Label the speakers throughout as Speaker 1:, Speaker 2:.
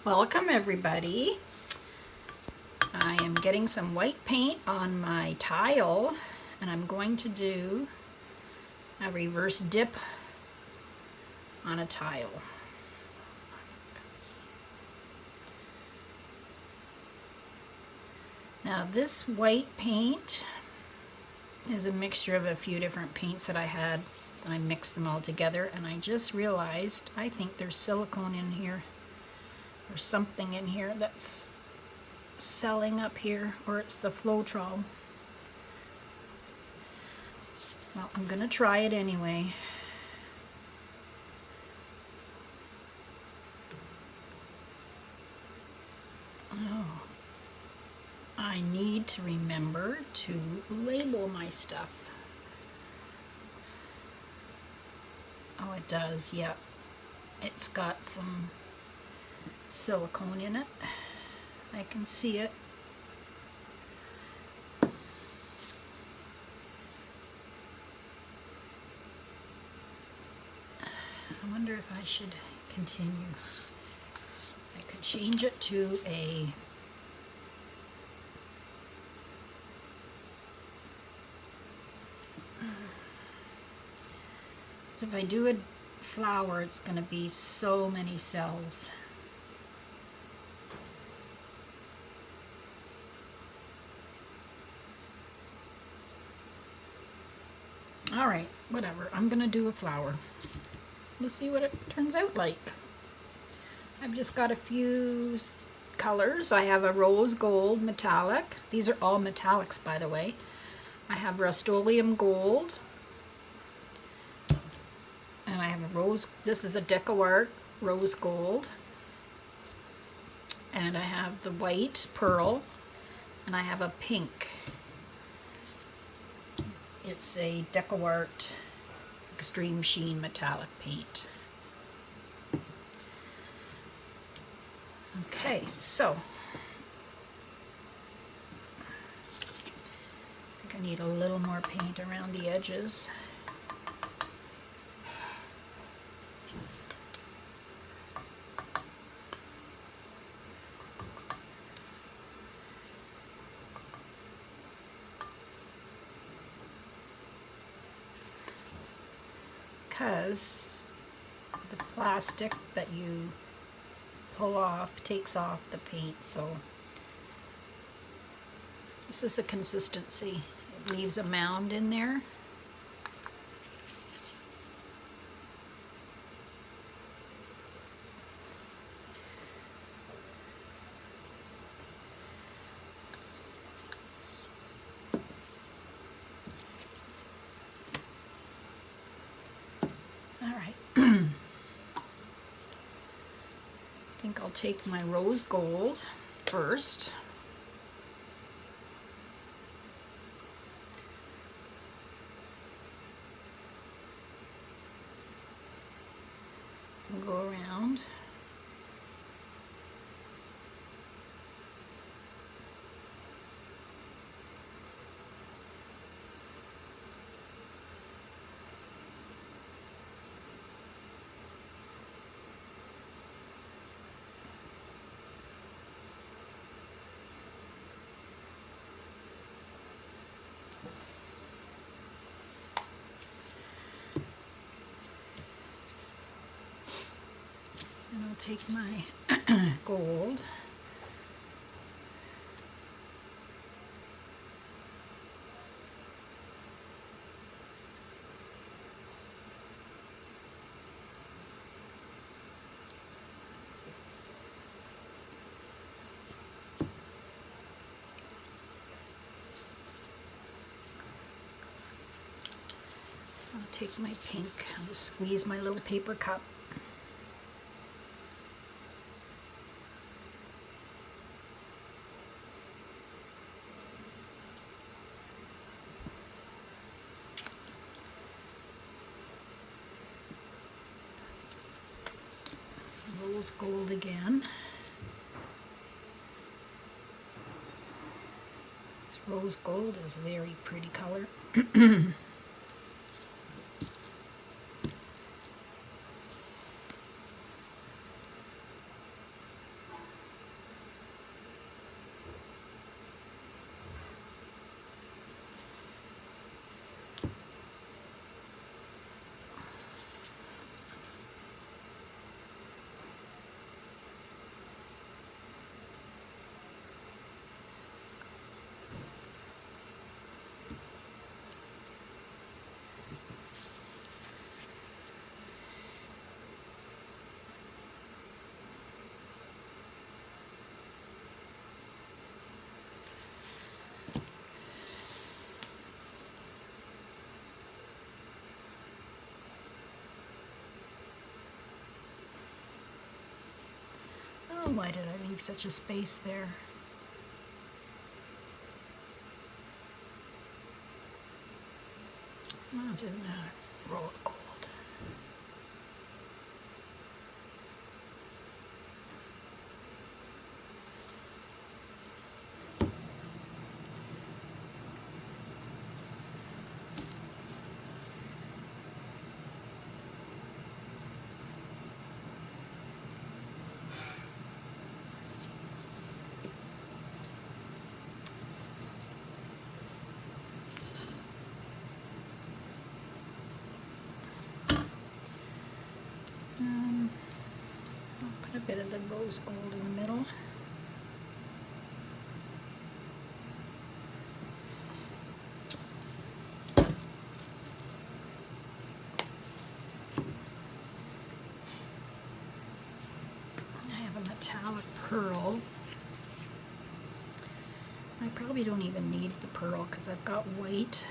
Speaker 1: Welcome everybody. I am getting some white paint on my tile and I'm going to do a reverse dip on a tile. Now this white paint is a mixture of a few different paints that I had. I mixed them all together and I just realized I think there's silicone in here. There's something in here that's selling up here, or it's the floetrol. Well, I'm gonna try it anyway. Oh, I need to remember to label my stuff. Oh, it does, yeah. It's got some silicone in it. I can see it. I wonder if I should continue. I could change it to a so if I do a flower, it's going to be so many cells. All right, whatever. I'm gonna do a flower. We'll see what it turns out like. I've just got a few colors. I have a rose gold metallic. These are all metallics, by the way. I have Rust-Oleum gold. And I have a rose, this is a DecoArt rose gold. And I have the white pearl. And I have a pink. It's a DecoArt Extreme Sheen metallic paint. Okay, so I think I need a little more paint around the edges. Because the plastic that you pull off takes off the paint, so this is a consistency. It leaves a mound in there. I think I'll take my rose gold first. And go around. And I'll take my gold. I'll take my pink. I'll just squeeze my little paper cup. rose gold again. This rose gold is a very pretty color. Oh, why did I leave such a space there? Imagine that roll of gold. I'll put a bit of the rose gold in the middle. I have a metallic pearl. I probably don't even need the pearl because I've got white.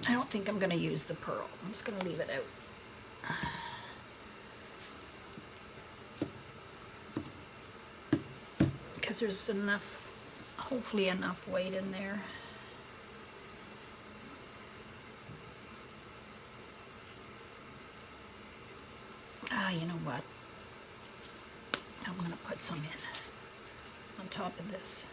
Speaker 1: I don't think I'm going to use the pearl. I'm just going to leave it out. Because there's enough, hopefully enough white in there. You know what? I'm going to put some in on top of this.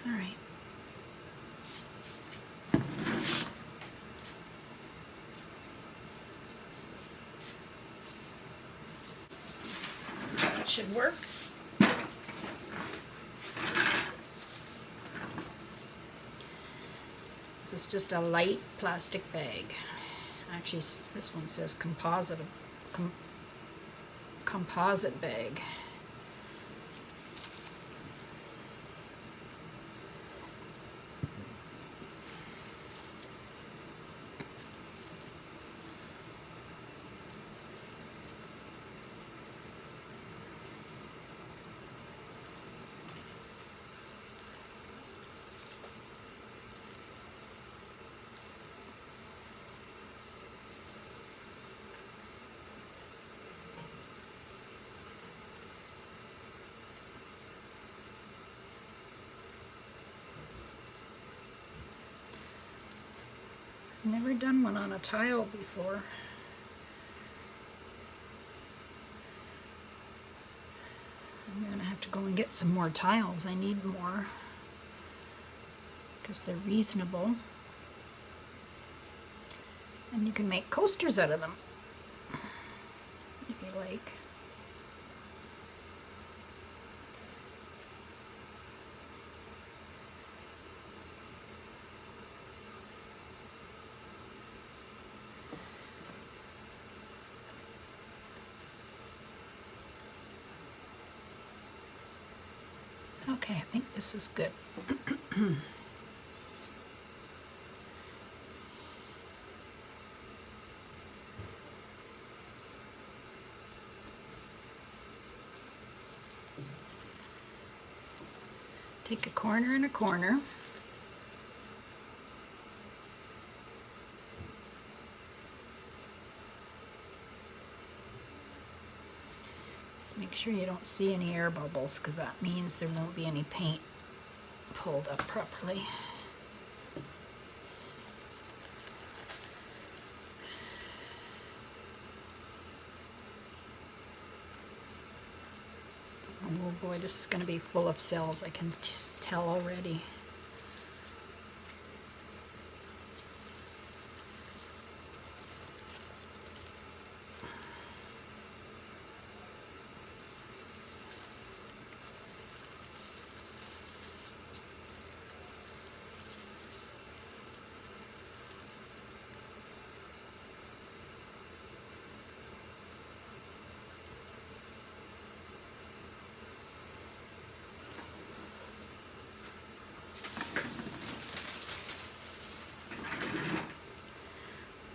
Speaker 1: All right. That should work. This is just a light plastic bag. Actually, this one says composite bag. Never done one on a tile before. I'm gonna have to go and get some more tiles. I need more because they're reasonable. And you can make coasters out of them if you like. Okay, I think this is good. Take a corner and a corner. Just make sure you don't see any air bubbles, because that means there won't be any paint pulled up properly. Oh boy, this is going to be full of cells, I can tell already.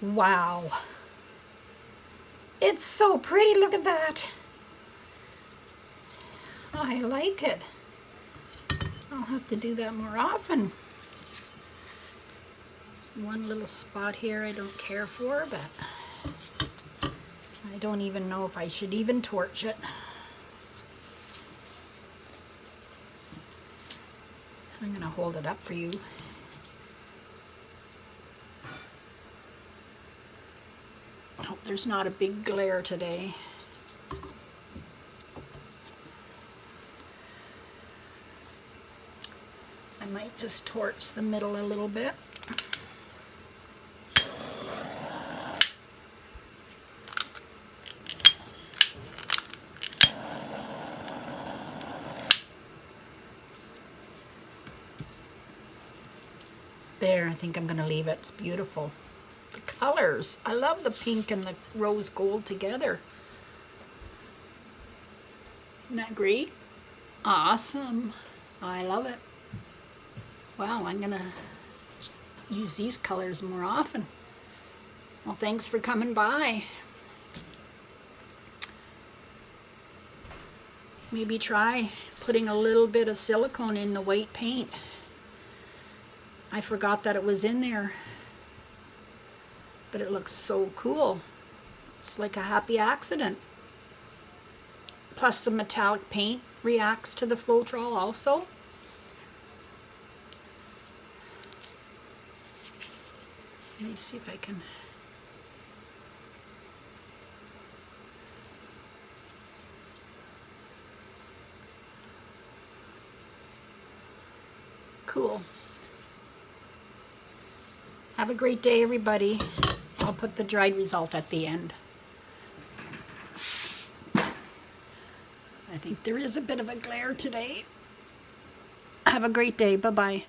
Speaker 1: Wow. It's so pretty, look at that. I like it. I'll have to do that more often. There's one little spot here I don't care for, but I don't even know if I should even torch it. I'm gonna hold it up for you. Hope there's not a big glare today. I might just torch the middle a little bit. There, I think I'm gonna leave it. It's beautiful. The colors. I love the pink and the rose gold together. Isn't that great? Awesome. I love it. Wow, I'm gonna use these colors more often. Well, thanks for coming by. Maybe try putting a little bit of silicone in the white paint. I forgot that it was in there. But it looks so cool. It's like a happy accident. Plus the metallic paint reacts to the floetrol also. Let me see if I can. Cool. Have a great day, everybody. I'll put the dried result at the end. I think there is a bit of a glare today. Have a great day. Bye-bye.